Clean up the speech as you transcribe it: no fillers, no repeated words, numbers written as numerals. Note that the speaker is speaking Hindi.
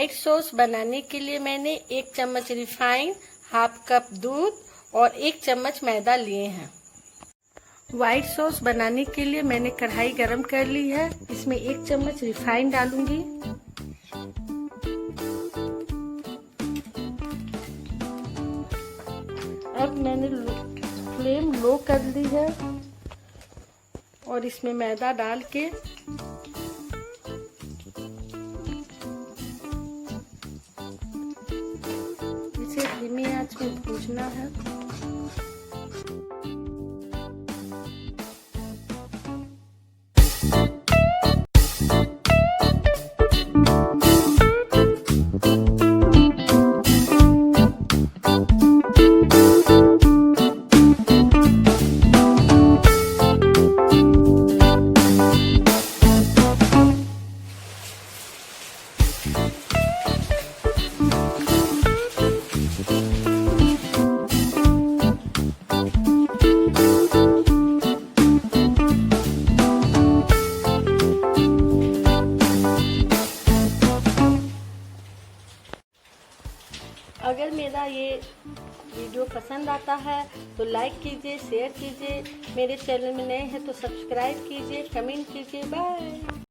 व्हाइट सॉस बनाने के लिए मैंने 1 चम्मच रिफाइंड, हाफ कप दूध और 1 चम्मच मैदा लिए हैं। व्हाइट सॉस बनाने के लिए मैंने कढ़ाई गरम कर ली है। इसमें 1 चम्मच रिफाइंड डालूंगी। अब मैंने फ्लेम लो कर ली है और इसमें मैदा डाल के इसे धीमी आंच में भूनना है। अगर मेरा ये वीडियो पसंद आता है तो लाइक कीजिए, शेयर कीजिए। मेरे चैनल में नए हैं तो सब्सक्राइब कीजिए, कमेंट कीजिए। बाय।